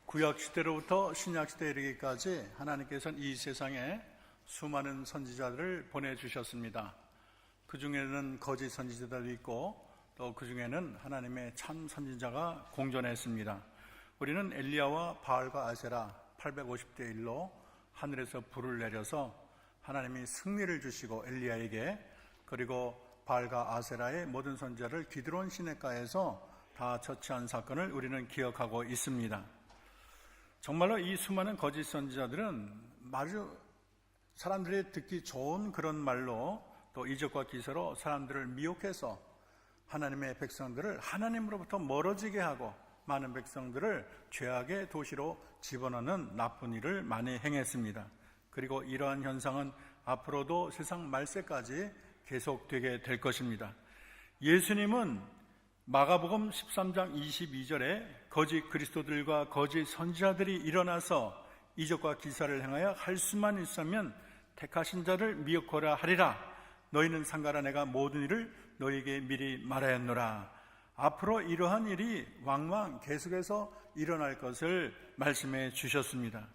구약 시대로부터 신약 시대에 이르기까지 하나님께서는 이 세상에 수많은 선지자들을 보내주셨습니다. 그 중에는 거짓 선지자들도 있고 또 그 중에는 하나님의 참 선지자가 공존했습니다. 우리는 엘리야와 바알과 아세라 850대 1로 하늘에서 불을 내려서 하나님이 승리를 주시고 엘리야에게, 그리고 바알과 아세라의 모든 선지자를 기드론 시내가에서 다 처치한 사건을 우리는 기억하고 있습니다. 정말로 이 수많은 거짓 선지자들은 아주 사람들이 듣기 좋은 그런 말로 또 이적과 기사로 사람들을 미혹해서 하나님의 백성들을 하나님으로부터 멀어지게 하고 많은 백성들을 죄악의 도시로 집어넣는 나쁜 일을 많이 행했습니다. 그리고 이러한 현상은 앞으로도 세상 말세까지 계속되게 될 것입니다. 예수님은 마가복음 13장 22절에 거짓 그리스도들과 거짓 선지자들이 일어나서 이적과 기사를 행하여 할 수만 있으면 택하신 자를 미혹하라 하리라. 너희는 상가라 내가 모든 일을 너희에게 미리 말하였노라. 앞으로 이러한 일이 왕왕 계속해서 일어날 것을 말씀해 주셨습니다.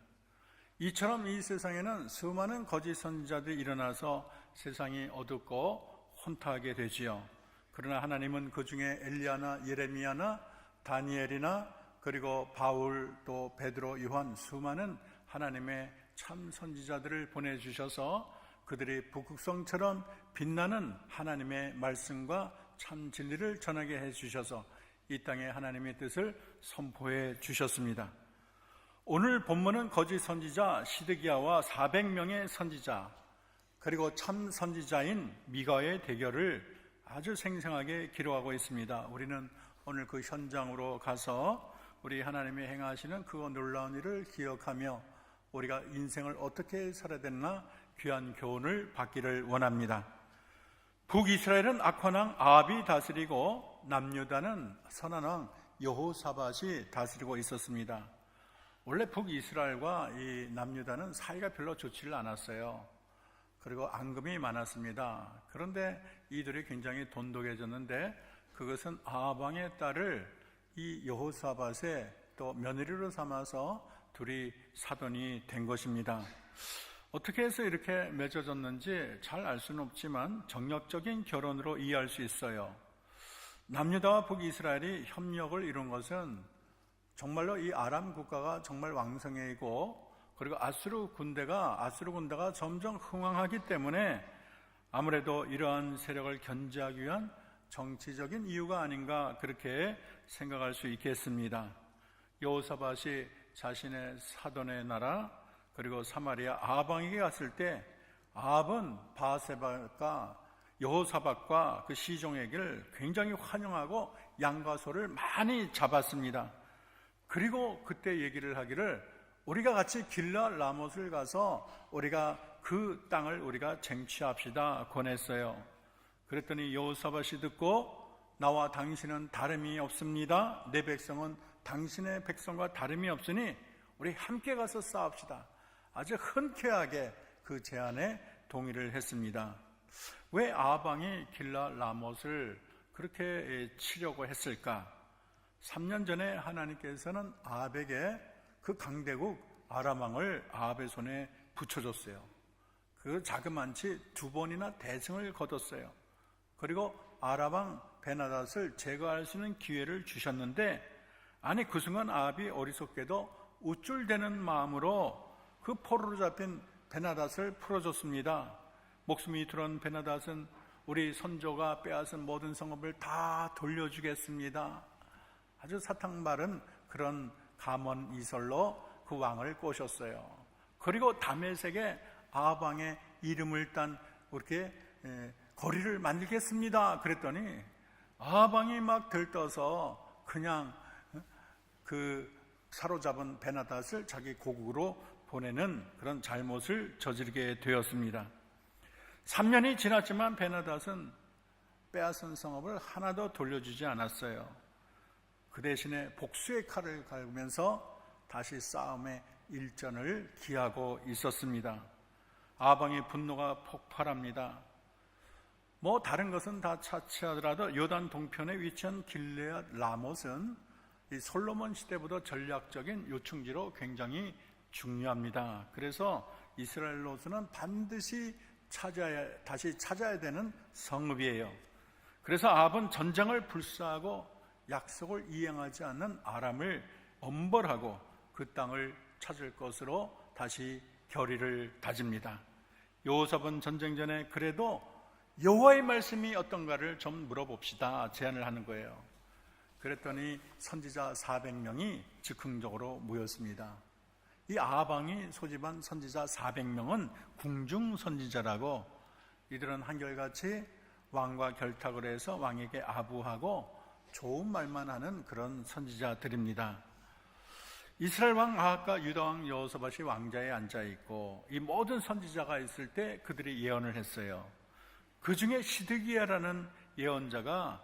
이처럼 이 세상에는 수많은 거짓 선지자들이 일어나서 세상이 어둡고 혼탁하게 되지요. 그러나 하나님은 그 중에 엘리야나 예레미야나 다니엘이나 그리고 바울 또 베드로 요한 수많은 하나님의 참 선지자들을 보내주셔서 그들이 북극성처럼 빛나는 하나님의 말씀과 참 진리를 전하게 해주셔서 이 땅에 하나님의 뜻을 선포해 주셨습니다. 오늘 본문은 거짓 선지자 시드기야와 400명의 선지자 그리고 참 선지자인 미가의 대결을 아주 생생하게 기록하고 있습니다. 우리는 오늘 그 현장으로 가서 우리 하나님이 행하시는 그 놀라운 일을 기억하며 우리가 인생을 어떻게 살아야 되나 귀한 교훈을 받기를 원합니다. 북이스라엘은 악한 왕 아합이 다스리고 남유다는 선한 왕 여호사밧이 다스리고 있었습니다. 원래 북이스라엘과 이 남유다는 사이가 별로 좋지를 않았어요. 그리고 앙금이 많았습니다. 그런데 이들이 굉장히 돈독해졌는데 그것은 아합 왕의 딸을 이 여호사밧의 또 며느리로 삼아서 둘이 사돈이 된 것입니다. 어떻게 해서 이렇게 맺어졌는지 잘 알 수는 없지만 정력적인 결혼으로 이해할 수 있어요. 남유다와 북이스라엘이 협력을 이룬 것은 정말로 이 아람 국가가 정말 왕성해지고 그리고 아수르 군대가 점점 흥왕하기 때문에 아무래도 이러한 세력을 견제하기 위한 정치적인 이유가 아닌가 그렇게 생각할 수 있겠습니다. 여호사밧이 자신의 사돈의 나라 그리고 사마리아 아합 왕에게 갔을 때 아합은 바세바가 여호사밧과 그 시종에게를 굉장히 환영하고 양과 소를 많이 잡았습니다. 그리고 그때 얘기를 하기를 우리가 같이 길르앗 라못을 가서 우리가 그 땅을 우리가 쟁취합시다 권했어요. 그랬더니 여호사밧이 듣고 나와 당신은 다름이 없습니다. 내 백성은 당신의 백성과 다름이 없으니 우리 함께 가서 싸웁시다. 아주 흔쾌하게 그 제안에 동의를 했습니다. 왜 아합 왕이 길르앗 라못을 그렇게 치려고 했을까? 3년 전에 하나님께서는 아합에게 그 강대국 아람 왕을 아합의 손에 붙여줬어요. 그 자그만치 2번이나 대승을 거뒀어요. 그리고 아람 왕 베나닷을 제거할 수 있는 기회를 주셨는데 아니 그 순간 아합이 어리석게도 우쭐대는 마음으로 그 포로로 잡힌 베나닷을 풀어줬습니다. 목숨이 들은 베나닷은 우리 선조가 빼앗은 모든 성읍을 다 돌려주겠습니다. 아주 사탕마른 그런 감언 이설로 그 왕을 꼬셨어요. 그리고 다메섹에 아합 왕의 이름을 딴 이렇게 거리를 만들겠습니다. 그랬더니 아합 왕이 막 들떠서 그냥 그 사로잡은 베나닷을 자기 고국으로 보내는 그런 잘못을 저지르게 되었습니다. 3년이 지났지만 베나닷은 빼앗은 성읍을 하나도 돌려주지 않았어요. 그 대신에 복수의 칼을 갈구면서 다시 싸움의 일전을 기하고 있었습니다. 아합 왕의 분노가 폭발합니다. 다른 것은 다 차치하더라도 요단 동편에 위치한 길르앗 라못은 이 솔로몬 시대보다 전략적인 요충지로 굉장히 중요합니다. 그래서 이스라엘로서는 반드시 다시 찾아야 되는 성읍이에요. 그래서 아합은 전쟁을 불사하고 약속을 이행하지 않는 아람을 엄벌하고 그 땅을 찾을 것으로 다시 결의를 다집니다. 여호사밧은 전쟁 전에 그래도 여호와의 말씀이 어떤가를 좀 물어봅시다 제안을 하는 거예요. 그랬더니 선지자 400명이 즉흥적으로 모였습니다. 이 아합 왕이 소집한 선지자 400명은 궁중 선지자라고, 이들은 한결같이 왕과 결탁을 해서 왕에게 아부하고 좋은 말만 하는 그런 선지자들입니다. 이스라엘 왕 아합과 유다 왕 여호사밧이 왕좌에 앉아있고 이 모든 선지자가 있을 때 그들이 예언을 했어요. 그 중에 시드기야라는 예언자가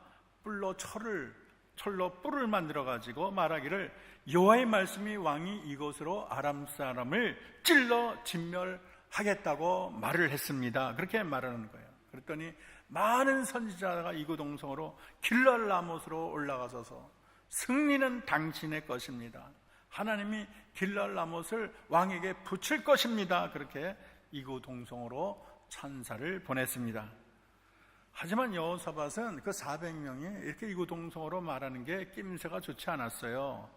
철로 뿔을 만들어 가지고 말하기를 여호와의 말씀이 왕이 이곳으로 아람 사람을 찔러 진멸하겠다고 말을 했습니다. 그렇게 말하는 거예요. 그랬더니 많은 선지자가 이구동성으로 길랄라못으로 올라가서서 승리는 당신의 것입니다. 하나님이 길랄라못을 왕에게 붙일 것입니다. 그렇게 이구동성으로 찬사를 보냈습니다. 하지만 여호사밧은 그 400명이 이렇게 이구동성으로 말하는 게 낌새가 좋지 않았어요.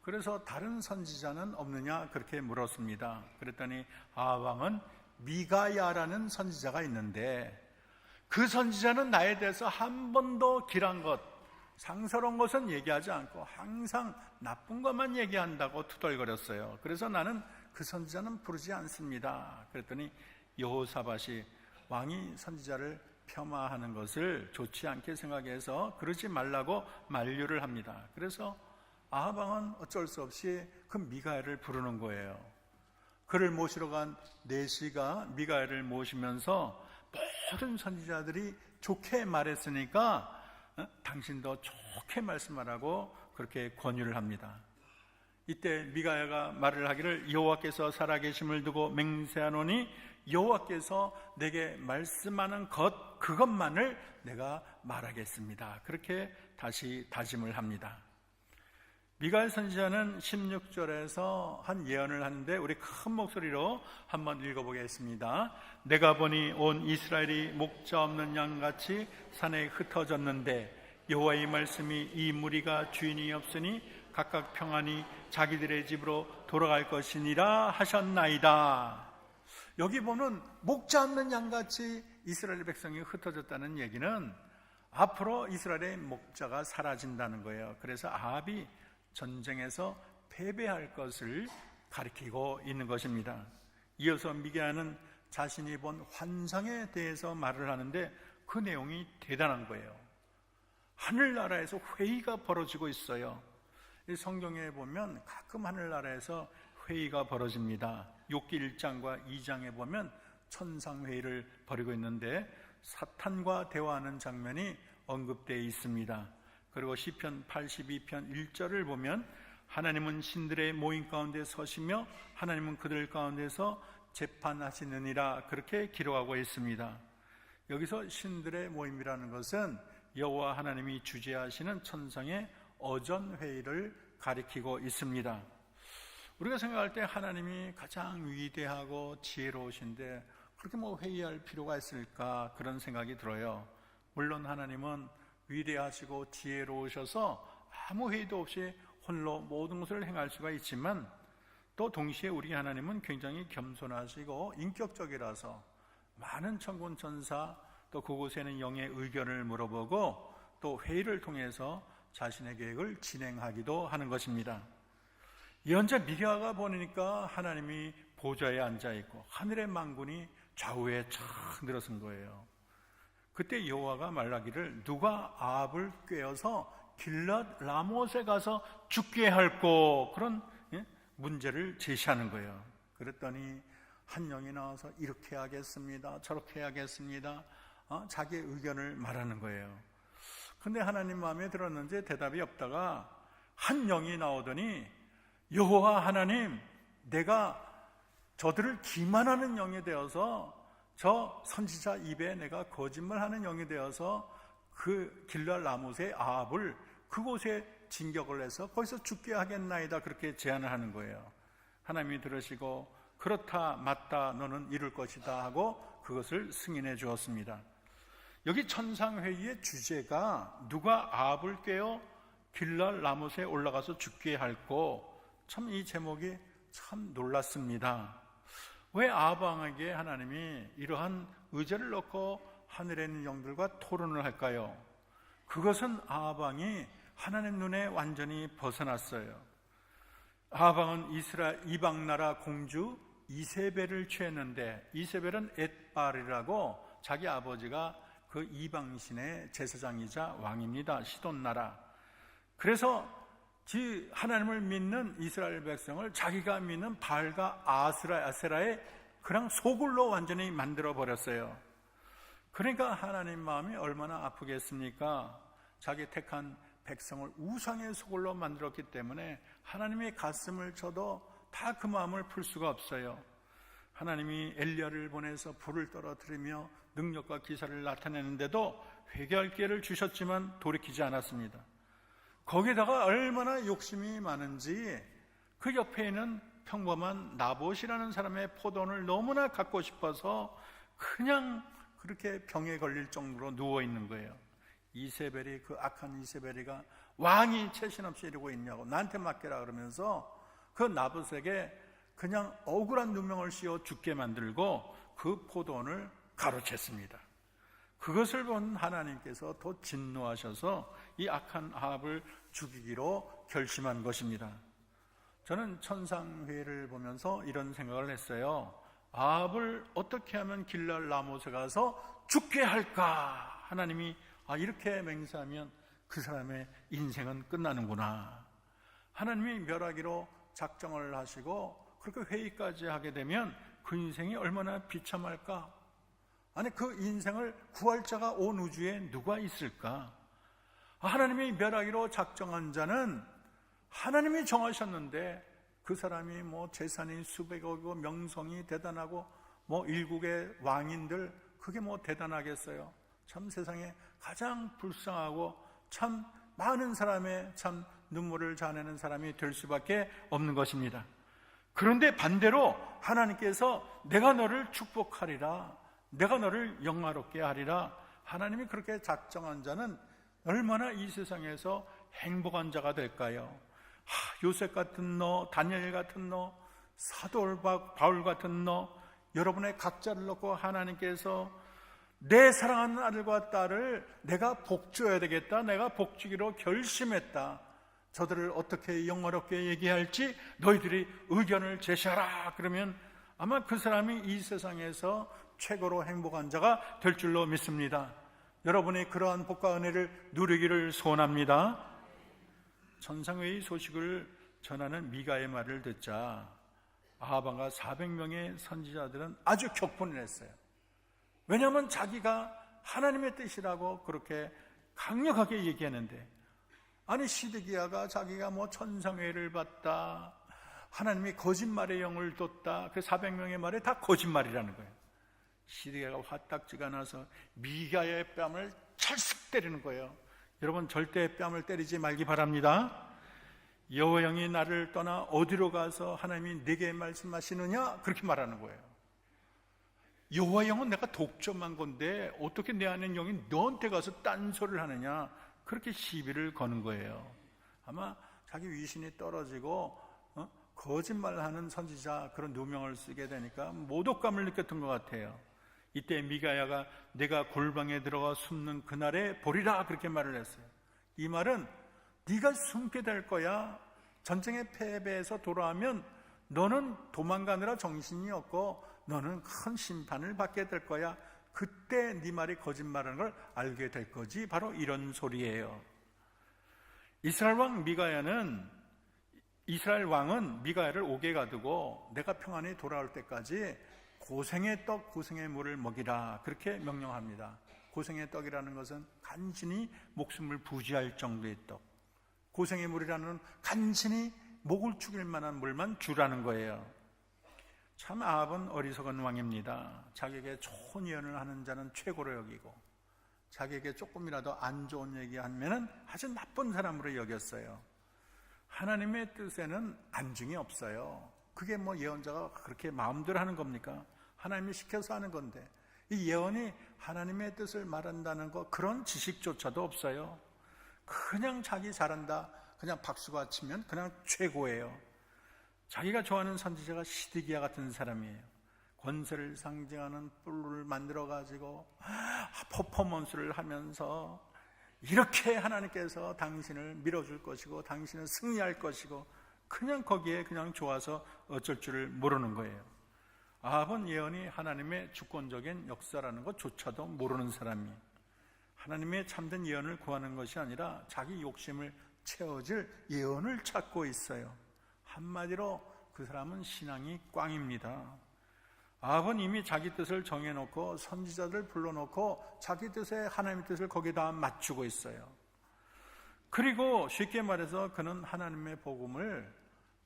그래서 다른 선지자는 없느냐 그렇게 물었습니다. 그랬더니 아합 왕은 미가야라는 선지자가 있는데 그 선지자는 나에 대해서 한 번도 길한 것, 상스러운 것은 얘기하지 않고 항상 나쁜 것만 얘기한다고 투덜거렸어요. 그래서 나는 그 선지자는 부르지 않습니다. 그랬더니 여호사밧이 왕이 선지자를 폄하하는 것을 좋지 않게 생각해서 그러지 말라고 만류를 합니다. 그래서 아합 왕은 어쩔 수 없이 그 미가야를 부르는 거예요. 그를 모시러 간 내시가 미가야를 모시면서 모든 선지자들이 좋게 말했으니까 당신도 좋게 말씀하라고 그렇게 권유를 합니다. 이때 미가야가 말을 하기를 여호와께서 살아계심을 두고 맹세하노니 여호와께서 내게 말씀하는 것 그것만을 내가 말하겠습니다. 그렇게 다시 다짐을 합니다. 미가야 선지자는 16절에서 한 예언을 하는데 우리 큰 목소리로 한번 읽어보겠습니다. 내가 보니 온 이스라엘이 목자 없는 양같이 산에 흩어졌는데 여호와의 말씀이 이 무리가 주인이 없으니 각각 평안히 자기들의 집으로 돌아갈 것이니라 하셨나이다. 여기 보는 목자 없는 양같이 이스라엘 백성이 흩어졌다는 얘기는 앞으로 이스라엘의 목자가 사라진다는 거예요. 그래서 아합이 전쟁에서 패배할 것을 가리키고 있는 것입니다. 이어서 미가야는 자신이 본 환상에 대해서 말을 하는데 그 내용이 대단한 거예요. 하늘나라에서 회의가 벌어지고 있어요. 이 성경에 보면 가끔 하늘나라에서 회의가 벌어집니다. 욥기 1장과 2장에 보면 천상회의를 벌이고 있는데 사탄과 대화하는 장면이 언급되어 있습니다. 그리고 시편 82편 1절을 보면 하나님은 신들의 모임 가운데 서시며 하나님은 그들 가운데서 재판하시느니라 그렇게 기록하고 있습니다. 여기서 신들의 모임이라는 것은 여호와 하나님이 주재하시는 천상의 어전회의를 가리키고 있습니다. 우리가 생각할 때 하나님이 가장 위대하고 지혜로우신데 그렇게 회의할 필요가 있을까 그런 생각이 들어요. 물론 하나님은 위대하시고 지혜로우셔서 아무 회의도 없이 홀로 모든 것을 행할 수가 있지만 또 동시에 우리 하나님은 굉장히 겸손하시고 인격적이라서 많은 천군 천사 또 그곳에는 영의 의견을 물어보고 또 회의를 통해서 자신의 계획을 진행하기도 하는 것입니다. 예언자 미가야가 보니까 하나님이 보좌에 앉아있고 하늘의 만군이 좌우에 쫙 늘어선 거예요. 그때 여호와가 말하기를 누가 아합을 꾀어서 길랏 라못에 가서 죽게 할꼬 그런 문제를 제시하는 거예요. 그랬더니 한 영이 나와서 이렇게 하겠습니다 저렇게 하겠습니다 자기의 의견을 말하는 거예요. 근데 하나님 마음에 들었는지 대답이 없다가 한 영이 나오더니 여호와 하나님 내가 저들을 기만하는 영이 되어서 저 선지자 입에 내가 거짓말하는 영이 되어서 그 길랄 라못의 아합을 그곳에 진격을 해서 거기서 죽게 하겠나이다, 그렇게 제안을 하는 거예요. 하나님이 들으시고 그렇다, 맞다, 너는 이룰 것이다 하고 그것을 승인해 주었습니다. 여기 천상회의의 주제가 누가 아합을 깨어 길랄 라못에 올라가서 죽게 할꼬, 참 이 제목이 참 놀랐습니다. 왜 아합 왕에게 하나님이 이러한 의제를 놓고 하늘에 있는 영들과 토론을 할까요? 그것은 아합 왕이 하나님 눈에 완전히 벗어났어요. 아합 왕은 이방 나라 공주 이세벨을 취했는데, 이세벨은 엣발이라고 자기 아버지가 그 이방신의 제사장이자 왕입니다. 시돈 나라. 그래서 하나님을 믿는 이스라엘 백성을 자기가 믿는 바알과 아세라의 그냥 소굴로 완전히 만들어 버렸어요. 그러니까 하나님 마음이 얼마나 아프겠습니까? 자기 택한 백성을 우상의 소굴로 만들었기 때문에 하나님의 가슴을 쳐도 다 그 마음을 풀 수가 없어요. 하나님이 엘리야를 보내서 불을 떨어뜨리며 능력과 기사를 나타내는데도 회개할 기회를 주셨지만 돌이키지 않았습니다. 거기다가 얼마나 욕심이 많은지 그 옆에 있는 평범한 나봇이라는 사람의 포도원을 너무나 갖고 싶어서 그냥 그렇게 병에 걸릴 정도로 누워있는 거예요. 이세벨이, 그 악한 이세벨이가 왕이 채신 없이 이러고 있냐고 나한테 맡겨라 그러면서 그 나봇에게 그냥 억울한 누명을 씌워 죽게 만들고 그 포도원을 가로챘습니다. 그것을 본 하나님께서 더 진노하셔서 이 악한 아합을 죽이기로 결심한 것입니다. 저는 천상회의를 보면서 이런 생각을 했어요. 아합을 어떻게 하면 길랄 라못에 가서 죽게 할까? 하나님이 이렇게 맹세하면 그 사람의 인생은 끝나는구나. 하나님이 멸하기로 작정을 하시고 그렇게 회의까지 하게 되면 그 인생이 얼마나 비참할까? 아니, 그 인생을 구할 자가 온 우주에 누가 있을까? 하나님이 멸하기로 작정한 자는 하나님이 정하셨는데, 그 사람이 재산이 수백억이고 명성이 대단하고 일국의 왕인들, 그게 대단하겠어요? 참 세상에 가장 불쌍하고 참 많은 사람의 참 눈물을 자아내는 사람이 될 수밖에 없는 것입니다. 그런데 반대로 하나님께서 내가 너를 축복하리라, 내가 너를 영화롭게 하리라, 하나님이 그렇게 작정한 자는 얼마나 이 세상에서 행복한 자가 될까요? 요셉 같은 너, 다니엘 같은 너, 사도 바울 같은 너, 여러분의 각자를 놓고 하나님께서 내 사랑하는 아들과 딸을 내가 복줘야 되겠다, 내가 복주기로 결심했다, 저들을 어떻게 영화롭게 얘기할지 너희들이 의견을 제시하라, 그러면 아마 그 사람이 이 세상에서 최고로 행복한 자가 될 줄로 믿습니다. 여러분이 그러한 복과 은혜를 누리기를 소원합니다. 천상회의 소식을 전하는 미가의 말을 듣자 아합 왕과 400명의 선지자들은 아주 격분을 했어요. 왜냐하면 자기가 하나님의 뜻이라고 그렇게 강력하게 얘기하는데, 아니 시드기야가 자기가 천상회의를 봤다, 하나님이 거짓말의 영을 뒀다, 그 400명의 말이 다 거짓말이라는 거예요. 시드기야가 화딱지가 나서 미가의 뺨을 찰싹 때리는 거예요. 여러분, 절대 뺨을 때리지 말기 바랍니다. 여호와 영이 나를 떠나 어디로 가서 하나님이 내게 말씀하시느냐, 그렇게 말하는 거예요. 여호와 영은 내가 독점한 건데 어떻게 내 안에 영이 너한테 가서 딴소리를 하느냐, 그렇게 시비를 거는 거예요. 아마 자기 위신이 떨어지고 거짓말하는 선지자, 그런 누명을 쓰게 되니까 모독감을 느꼈던 것 같아요. 이때 미가야가 내가 골방에 들어가 숨는 그날에 보리라, 그렇게 말을 했어요. 이 말은 네가 숨게 될 거야. 전쟁의 패배에서 돌아오면 너는 도망가느라 정신이 없고 너는 큰 심판을 받게 될 거야. 그때 네 말이 거짓말하는 걸 알게 될 거지. 바로 이런 소리예요. 이스라엘 왕은 미가야를 옥에 가두고 내가 평안히 돌아올 때까지 고생의 떡, 고생의 물을 먹이라, 그렇게 명령합니다. 고생의 떡이라는 것은 간신히 목숨을 부지할 정도의 떡, 고생의 물이라는 간신히 목을 축일 만한 물만 주라는 거예요. 참 아합은 어리석은 왕입니다. 자기에게 좋은 예언을 하는 자는 최고로 여기고 자기에게 조금이라도 안 좋은 얘기하면은 아주 나쁜 사람으로 여겼어요. 하나님의 뜻에는 안중이 없어요. 그게 뭐 예언자가 그렇게 마음대로 하는 겁니까? 하나님이 시켜서 하는 건데, 이 예언이 하나님의 뜻을 말한다는 거, 그런 지식조차도 없어요. 그냥 자기 잘한다, 그냥 박수가 치면 그냥 최고예요. 자기가 좋아하는 선지자가 시드기야 같은 사람이에요. 권세를 상징하는 뿔을 만들어 가지고 퍼포먼스를 하면서 이렇게 하나님께서 당신을 밀어줄 것이고 당신은 승리할 것이고, 그냥 거기에 그냥 좋아서 어쩔 줄을 모르는 거예요. 아합은 예언이 하나님의 주권적인 역사라는 것조차도 모르는 사람이, 하나님의 참된 예언을 구하는 것이 아니라 자기 욕심을 채워질 예언을 찾고 있어요. 한마디로 그 사람은 신앙이 꽝입니다. 아합은 이미 자기 뜻을 정해놓고 선지자들 불러놓고 자기 뜻에 하나님의 뜻을 거기다 맞추고 있어요. 그리고 쉽게 말해서 그는 하나님의 복음을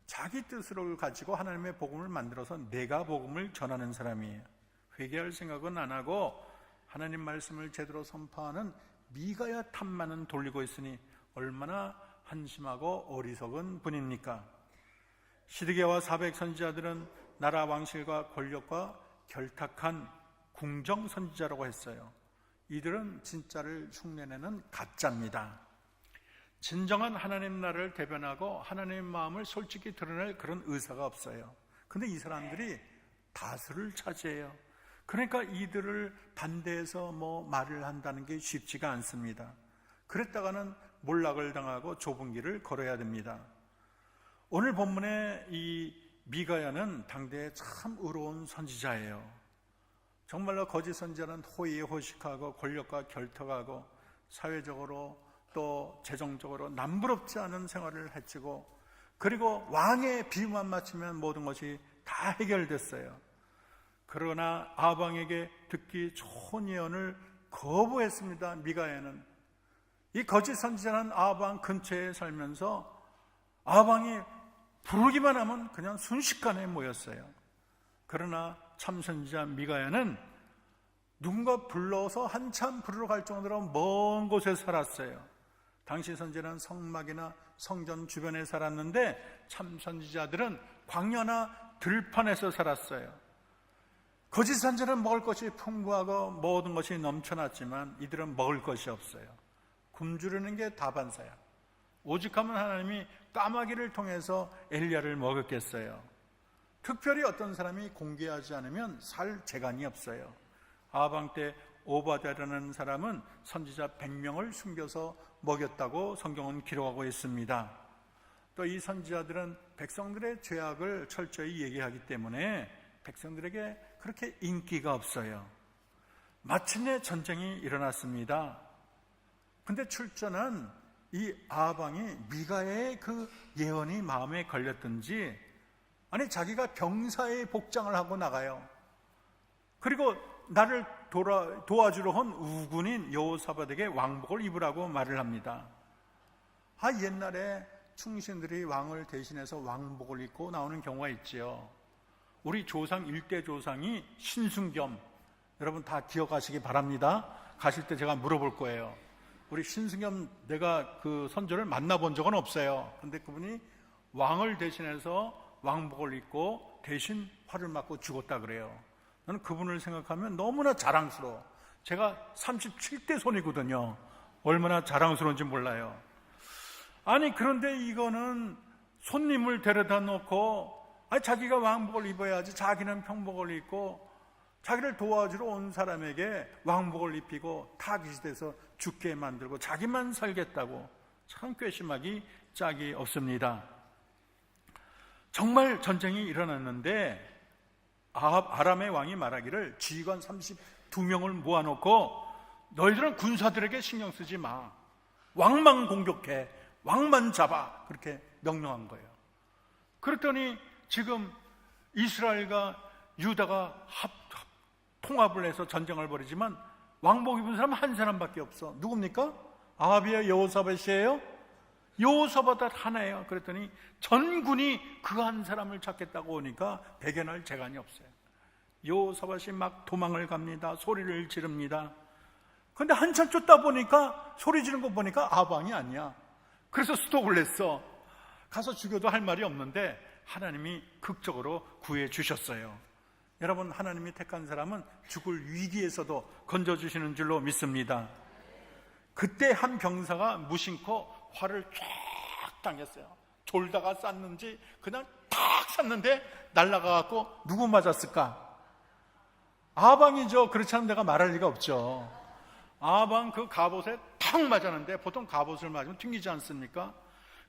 자기 뜻으로 가지고 하나님의 복음을 만들어서 내가 복음을 전하는 사람이에요. 회개할 생각은 안 하고 하나님 말씀을 제대로 선포하는 미가야 탐만은 돌리고 있으니 얼마나 한심하고 어리석은 분입니까? 시드기야와 400 선지자들은 나라 왕실과 권력과 결탁한 궁정 선지자라고 했어요. 이들은 진짜를 흉내내는 가짜입니다. 진정한 하나님 나라를 대변하고 하나님의 마음을 솔직히 드러낼 그런 의사가 없어요. 근데 이 사람들이 다수를 차지해요. 그러니까 이들을 반대해서 말을 한다는 게 쉽지가 않습니다. 그랬다가는 몰락을 당하고 좁은 길을 걸어야 됩니다. 오늘 본문의 이 미가야는 당대에 참 의로운 선지자예요. 정말로 거짓 선지자는 호의호식하고 권력과 결탁하고 사회적으로 또 재정적으로 남부럽지 않은 생활을 해치고, 그리고 왕의 비유만 맞추면 모든 것이 다 해결됐어요. 그러나 아방에게 듣기 좋은 예언을 거부했습니다. 미가야는. 이 거짓 선지자는 아방 근처에 살면서 아방이 부르기만 하면 그냥 순식간에 모였어요. 그러나 참선지자 미가야는 누군가 불러서 한참 부르러 갈 정도로 먼 곳에 살았어요. 당시 선지자는 성막이나 성전 주변에 살았는데 참선지자들은 광야나 들판에서 살았어요. 거짓 선지자는 먹을 것이 풍부하고 모든 것이 넘쳐났지만 이들은 먹을 것이 없어요. 굶주리는 게 다반사야. 오직하면 하나님이 까마귀를 통해서 엘리야를 먹였겠어요. 특별히 어떤 사람이 공개하지 않으면 살 재간이 없어요. 아방 때 오바댜라는 사람은 선지자 100명을 숨겨서 먹였다고 성경은 기록하고 있습니다. 또 이 선지자들은 백성들의 죄악을 철저히 얘기하기 때문에 백성들에게 그렇게 인기가 없어요. 마침내 전쟁이 일어났습니다. 근데 출전한 이 아방이 미가의 그 예언이 마음에 걸렸든지, 아니 자기가 병사의 복장을 하고 나가요. 그리고 나를 도와주러 온 우군인 여호사밧에게 왕복을 입으라고 말을 합니다. 옛날에 충신들이 왕을 대신해서 왕복을 입고 나오는 경우가 있지요. 우리 조상 1대 조상이 신승겸, 여러분 다 기억하시기 바랍니다. 가실 때 제가 물어볼 거예요. 우리 신승겸, 내가 그 선조를 만나본 적은 없어요. 근데 그분이 왕을 대신해서 왕복을 입고 대신 활을 맞고 죽었다 그래요. 나는 그분을 생각하면 너무나 자랑스러워. 제가 37대 손이거든요. 얼마나 자랑스러운지 몰라요. 아니 그런데 이거는 손님을 데려다 놓고 자기가 왕복을 입어야지, 자기는 평복을 입고 자기를 도와주러 온 사람에게 왕복을 입히고 타깃이 죽게 만들고 자기만 살겠다고, 참 괘씸하기 짝이 없습니다. 정말 전쟁이 일어났는데 아람의 왕이 말하기를 지휘관 32명을 모아놓고 너희들은 군사들에게 신경 쓰지 마, 왕만 공격해, 왕만 잡아, 그렇게 명령한 거예요. 그랬더니 지금 이스라엘과 유다가 통합을 해서 전쟁을 벌이지만 왕복 입은 사람 한 사람밖에 없어. 누굽니까? 아합이에요? 여호사밧이에요? 여호사밧 하나예요. 그랬더니 전군이 그 한 사람을 찾겠다고 오니까 배견할 재간이 없어요. 여호사밧이 막 도망을 갑니다. 소리를 지릅니다. 근데 한참 쫓다 보니까 소리 지르는 거 보니까 아방이 아니야. 그래서 스톱을 했어. 가서 죽여도 할 말이 없는데 하나님이 극적으로 구해 주셨어요. 여러분, 하나님이 택한 사람은 죽을 위기에서도 건져주시는 줄로 믿습니다. 그때 한 병사가 무심코 활을 쫙 당했어요. 졸다가 쐈는지 그냥 탁 쐈는데 날아가갖고 누구 맞았을까? 아방이죠. 그렇지 않으면 내가 말할 리가 없죠. 아방 그 갑옷에 탁 맞았는데 보통 갑옷을 맞으면 튕기지 않습니까?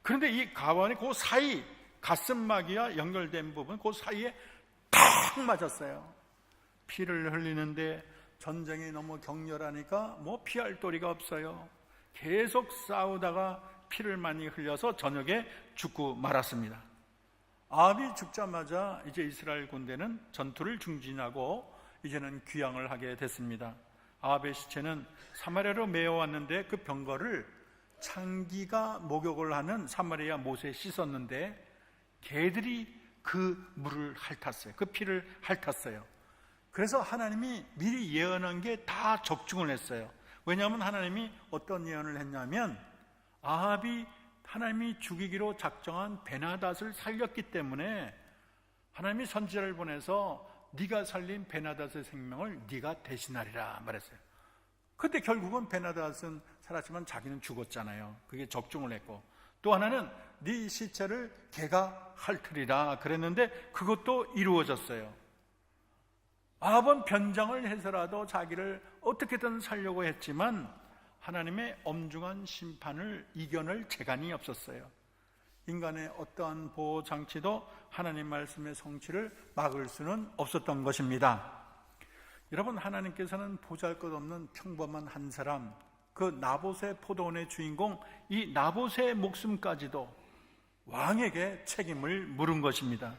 그런데 이 갑옷이 그 사이 가슴막이와 연결된 부분 그 사이에 탁 맞았어요. 피를 흘리는데 전쟁이 너무 격렬하니까 뭐 피할 도리가 없어요. 계속 싸우다가 피를 많이 흘려서 저녁에 죽고 말았습니다. 아합이 죽자마자 이제 이스라엘 군대는 전투를 중진하고 이제는 귀향을 하게 됐습니다. 아합의 시체는 사마리아로 메어왔는데 그 병거를 창기가 목욕을 하는 사마리아 못에 씻었는데 개들이 그 물을 핥았어요. 그 피를 핥았어요. 그래서 하나님이 미리 예언한 게 다 적중을 했어요. 왜냐하면 하나님이 어떤 예언을 했냐면 아합이 하나님이 죽이기로 작정한 베나닷을 살렸기 때문에 하나님이 선지자를 보내서 네가 살린 베나닷의 생명을 네가 대신하리라 말했어요. 근데 결국은 베나닷은 살았지만 자기는 죽었잖아요. 그게 적중을 했고, 또 하나는 네 시체를 개가 핥으리라 그랬는데 그것도 이루어졌어요. 아합은 변장을 해서라도 자기를 어떻게든 살려고 했지만 하나님의 엄중한 심판을 이겨낼 재간이 없었어요. 인간의 어떠한 보호 장치도 하나님 말씀의 성취를 막을 수는 없었던 것입니다. 여러분, 하나님께서는 보잘것없는 평범한 한 사람, 그 나봇의 포도원의 주인공 이 나봇의 목숨까지도 왕에게 책임을 물은 것입니다.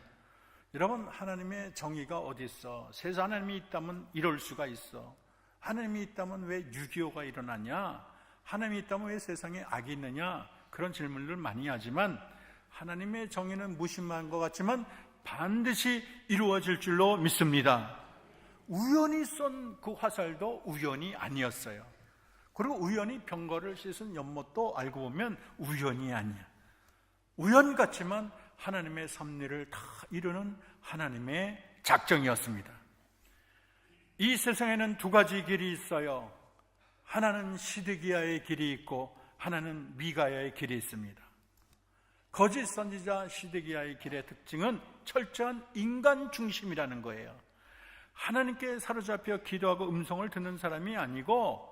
여러분, 하나님의 정의가 어디 있어? 세상 하나님이 있다면 이럴 수가 있어. 하나님이 있다면 왜 6.25가 일어났냐? 하나님이 있다면 왜 세상에 악이 있느냐? 그런 질문을 많이 하지만 하나님의 정의는 무심한 것 같지만 반드시 이루어질 줄로 믿습니다. 우연히 쏜 그 화살도 우연이 아니었어요. 그리고 우연히 병거를 씻은 연못도 알고 보면 우연이 아니야. 우연 같지만 하나님의 섭리를 다 이루는 하나님의 작정이었습니다. 이 세상에는 두 가지 길이 있어요. 하나는 시드기야의 길이 있고 하나는 미가야의 길이 있습니다. 거짓 선지자 시드기야의 길의 특징은 철저한 인간 중심이라는 거예요. 하나님께 사로잡혀 기도하고 음성을 듣는 사람이 아니고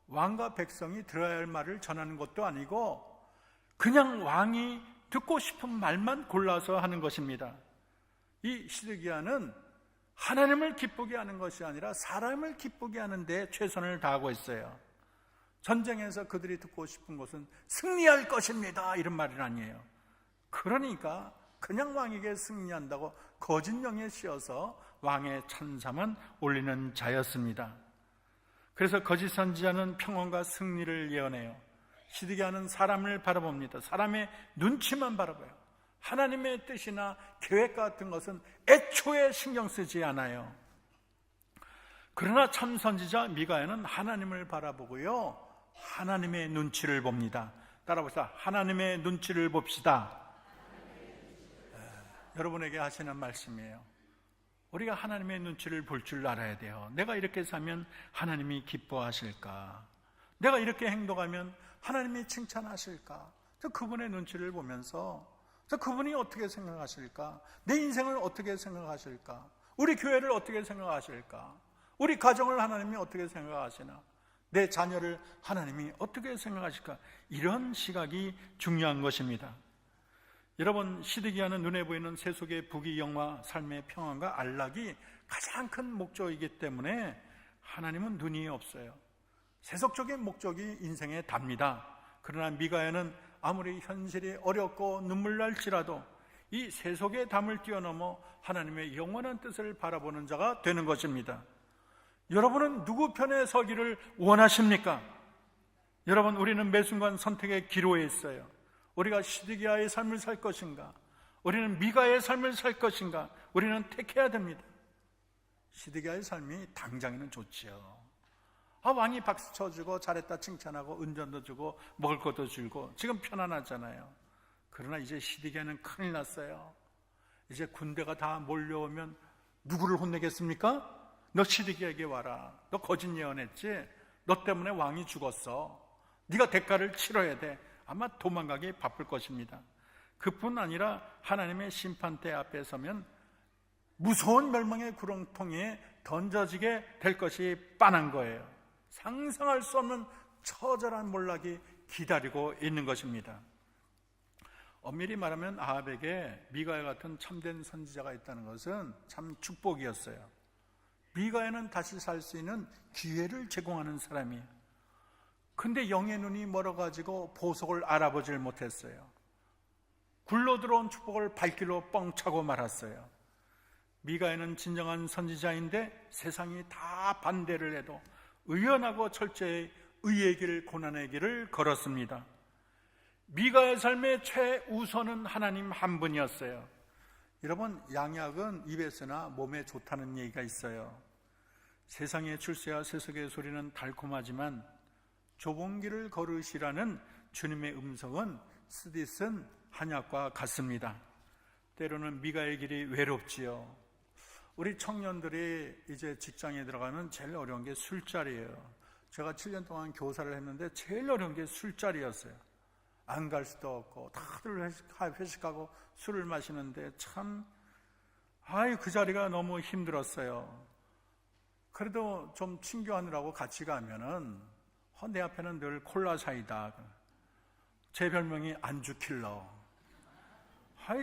왕과 백성이 들어야 할 말을 전하는 것도 아니고 그냥 왕이 듣고 싶은 말만 골라서 하는 것입니다. 이 시드기야는 하나님을 기쁘게 하는 것이 아니라 사람을 기쁘게 하는 데 최선을 다하고 있어요. 전쟁에서 그들이 듣고 싶은 것은 승리할 것입니다 이런 말은 아니에요. 그러니까 그냥 왕에게 승리한다고 거짓 영에 씌어서 왕의 찬사만 올리는 자였습니다. 그래서 거짓 선지자는 평온과 승리를 예언해요. 시드기야는 사람을 바라봅니다. 사람의 눈치만 바라봐요. 하나님의 뜻이나 계획 같은 것은 애초에 신경 쓰지 않아요. 그러나 참 선지자 미가야는 하나님을 바라보고요, 하나님의 눈치를 봅니다. 따라봅시다. 하나님의 눈치를 봅시다. 여러분에게 하시는 말씀이에요. 우리가 하나님의 눈치를 볼 줄 알아야 돼요. 내가 이렇게 사면 하나님이 기뻐하실까? 내가 이렇게 행동하면 하나님이 칭찬하실까? 저 그분의 눈치를 보면서 저 그분이 어떻게 생각하실까? 내 인생을 어떻게 생각하실까? 우리 교회를 어떻게 생각하실까? 우리 가정을 하나님이 어떻게 생각하시나? 내 자녀를 하나님이 어떻게 생각하실까? 이런 시각이 중요한 것입니다. 여러분, 시드기야는 눈에 보이는 세속의 부귀영화, 삶의 평안과 안락이 가장 큰 목적이기 때문에 하나님은 눈이 없어요. 세속적인 목적이 인생에 답니다. 그러나 미가야는 아무리 현실이 어렵고 눈물 날지라도 이 세속의 담을 뛰어넘어 하나님의 영원한 뜻을 바라보는 자가 되는 것입니다. 여러분은 누구 편에 서기를 원하십니까? 여러분, 우리는 매 순간 선택의 기로에 있어요. 우리가 시드기야의 삶을 살 것인가? 우리는 미가의 삶을 살 것인가? 우리는 택해야 됩니다. 시드기야의 삶이 당장에는 좋지요. 왕이 박수 쳐주고 잘했다 칭찬하고 은전도 주고 먹을 것도 주고 지금 편안하잖아요. 그러나 이제 시디기야는 큰일 났어요. 이제 군대가 다 몰려오면 누구를 혼내겠습니까? 너 시디기야에게 와라. 너 거짓 예언했지? 너 때문에 왕이 죽었어. 네가 대가를 치러야 돼. 아마 도망가기 바쁠 것입니다. 그뿐 아니라 하나님의 심판대 앞에 서면 무서운 멸망의 구렁텅이에 던져지게 될 것이 뻔한 거예요. 상상할 수 없는 처절한 몰락이 기다리고 있는 것입니다. 엄밀히 말하면 아합에게 미가야 같은 참된 선지자가 있다는 것은 참 축복이었어요. 미가야는 다시 살 수 있는 기회를 제공하는 사람이에요. 근데 영의 눈이 멀어가지고 보석을 알아보질 못했어요. 굴러 들어온 축복을 발길로 뻥 차고 말았어요. 미가야는 진정한 선지자인데 세상이 다 반대를 해도 의연하고 철저히 의의 길, 고난의 길을 걸었습니다. 미가의 삶의 최우선은 하나님 한 분이었어요. 여러분, 양약은 입에 쓰나 몸에 좋다는 얘기가 있어요. 세상의 출세와 세속의 소리는 달콤하지만 좁은 길을 걸으시라는 주님의 음성은 쓰디쓴 한약과 같습니다. 때로는 미가의 길이 외롭지요. 우리 청년들이 이제 직장에 들어가면 제일 어려운 게 술자리예요. 제가 7년 동안 교사를 했는데 제일 어려운 게 술자리였어요. 안 갈 수도 없고 다들 회식하고 술을 마시는데 참 그 자리가 너무 힘들었어요. 그래도 좀 친교하느라고 같이 가면은 내 앞에는 늘 콜라 사이다. 제 별명이 안주킬러.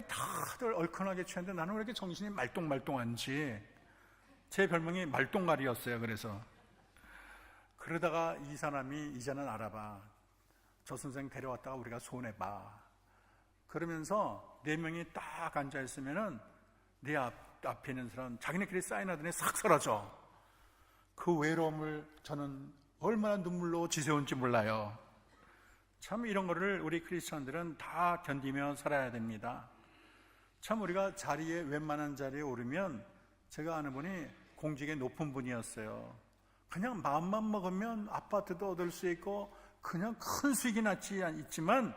다들 얼큰하게 취했는데 나는 왜 이렇게 정신이 말똥말똥한지. 제 별명이 말똥갈이었어요. 그러다가 이 사람이 이제는 알아봐. 저 선생 데려왔다가 우리가 손해봐. 그러면서 4명이 딱 앉아있으면은 내 앞에 있는 사람 자기네끼리 사인하더니 싹 사라져. 그 외로움을 저는 얼마나 눈물로 지새운지 몰라요. 참 이런 거를 우리 크리스천들은 다 견디며 살아야 됩니다. 참 우리가 웬만한 자리에 오르면, 제가 아는 분이 공직에 높은 분이었어요. 그냥 마음만 먹으면 아파트도 얻을 수 있고 그냥 큰 수익이 있지만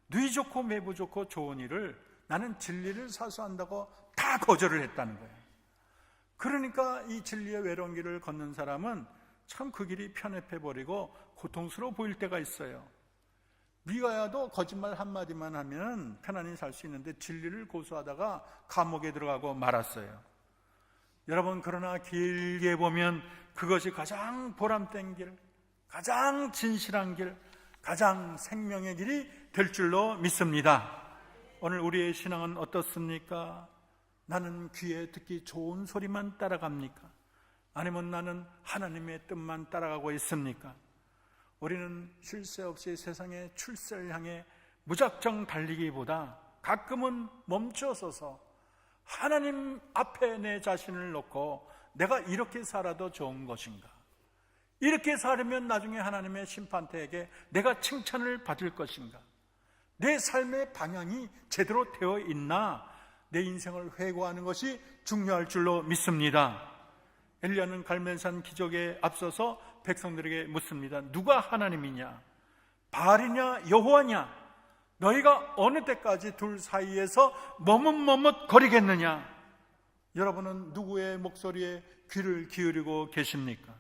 누이 좋고 매부 좋고 좋은 일을 나는 진리를 사수한다고 다 거절을 했다는 거예요. 그러니까 이 진리의 외로운 길을 걷는 사람은 참 그 길이 편협해버리고 고통스러워 보일 때가 있어요. 미가야도 거짓말 한마디만 하면 편안히 살 수 있는데 진리를 고수하다가 감옥에 들어가고 말았어요. 여러분, 그러나 길게 보면 그것이 가장 보람된 길, 가장 진실한 길, 가장 생명의 길이 될 줄로 믿습니다. 오늘 우리의 신앙은 어떻습니까? 나는 귀에 듣기 좋은 소리만 따라갑니까? 아니면 나는 하나님의 뜻만 따라가고 있습니까? 우리는 쉴 새 없이 세상의 출세를 향해 무작정 달리기보다 가끔은 멈춰서서 하나님 앞에 내 자신을 놓고 내가 이렇게 살아도 좋은 것인가? 이렇게 살으면 나중에 하나님의 심판대에게 내가 칭찬을 받을 것인가? 내 삶의 방향이 제대로 되어 있나? 내 인생을 회고하는 것이 중요할 줄로 믿습니다. 엘리야는 갈멜산 기적에 앞서서 백성들에게 묻습니다. 누가 하나님이냐? 바알이냐 여호와냐? 너희가 어느 때까지 둘 사이에서 머뭇머뭇 거리겠느냐? 여러분은 누구의 목소리에 귀를 기울이고 계십니까?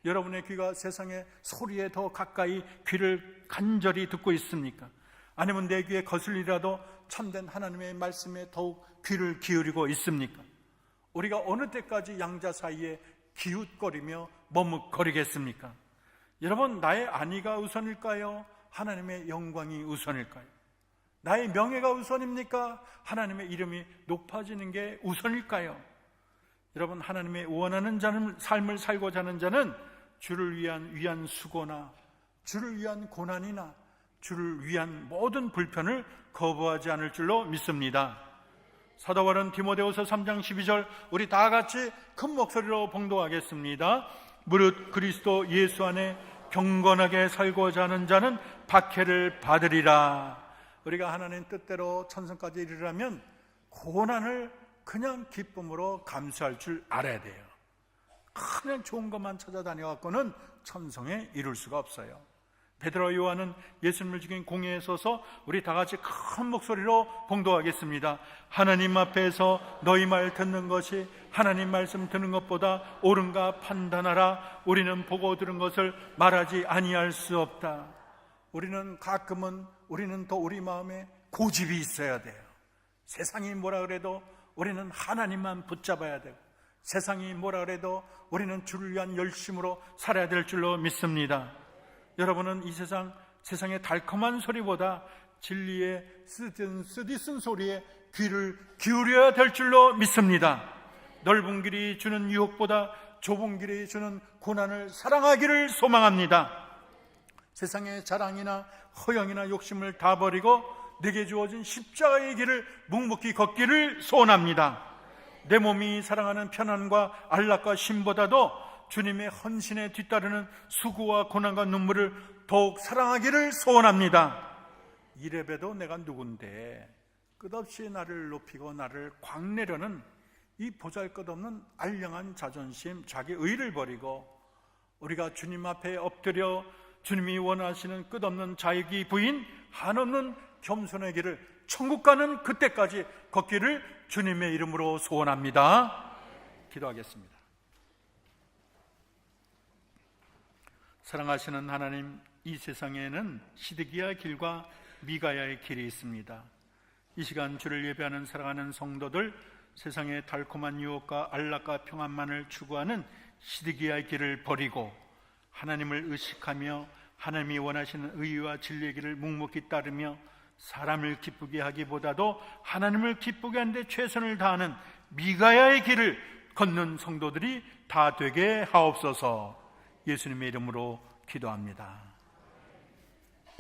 여러분의 귀가 세상의 소리에 더 가까이 귀를 간절히 듣고 있습니까? 아니면 내 귀에 거슬리라도 참된 하나님의 말씀에 더욱 귀를 기울이고 있습니까? 우리가 어느 때까지 양자 사이에 기웃거리며 머뭇거리겠습니까? 여러분, 나의 안위가 우선일까요? 하나님의 영광이 우선일까요? 나의 명예가 우선입니까? 하나님의 이름이 높아지는 게 우선일까요? 여러분, 하나님의 원하는 삶을 살고자 하는 자는 주를 위한 수고나 주를 위한 고난이나 주를 위한 모든 불편을 거부하지 않을 줄로 믿습니다. 사도 바울은 디모데후서 3장 12절 우리 다 같이 큰 목소리로 봉독하겠습니다. 무릇 그리스도 예수 안에 경건하게 살고자 하는 자는 박해를 받으리라. 우리가 하나님 뜻대로 천성까지 이르려면 고난을 그냥 기쁨으로 감수할 줄 알아야 돼요. 그냥 좋은 것만 찾아다녀갖고는 천성에 이룰 수가 없어요. 베드로와 요한은 예수님을 죽인 공회에 서서 우리 다 같이 큰 목소리로 봉독하겠습니다. 하나님 앞에서 너희 말 듣는 것이 하나님 말씀 듣는 것보다 옳은가 판단하라. 우리는 보고 들은 것을 말하지 아니할 수 없다. 우리는 가끔은 우리는 또 우리 마음에 고집이 있어야 돼요. 세상이 뭐라 그래도 우리는 하나님만 붙잡아야 되고, 세상이 뭐라 그래도 우리는 주를 위한 열심으로 살아야 될 줄로 믿습니다. 여러분은 이 세상의 달콤한 소리보다 진리의 쓰디쓴 소리에 귀를 기울여야 될 줄로 믿습니다. 넓은 길이 주는 유혹보다 좁은 길이 주는 고난을 사랑하기를 소망합니다. 세상의 자랑이나 허영이나 욕심을 다 버리고 내게 주어진 십자가의 길을 묵묵히 걷기를 소원합니다. 내 몸이 사랑하는 편안과 안락과 쉼보다도 주님의 헌신에 뒤따르는 수고와 고난과 눈물을 더욱 사랑하기를 소원합니다. 이래봬도 내가 누군데 끝없이 나를 높이고 나를 광내려는 이 보잘것없는 알량한 자존심, 자기 의를 버리고 우리가 주님 앞에 엎드려 주님이 원하시는 끝없는 자기 부인 한없는 겸손의 길을 천국 가는 그때까지 걷기를 주님의 이름으로 소원합니다. 기도하겠습니다. 사랑하시는 하나님, 이 세상에는 시드기야 길과 미가야의 길이 있습니다. 이 시간 주를 예배하는 사랑하는 성도들, 세상의 달콤한 유혹과 안락과 평안만을 추구하는 시드기야의 길을 버리고 하나님을 의식하며 하나님이 원하시는 의와 진리의 길을 묵묵히 따르며 사람을 기쁘게 하기보다도 하나님을 기쁘게 하는 데 최선을 다하는 미가야의 길을 걷는 성도들이 다 되게 하옵소서. 예수님의 이름으로 기도합니다.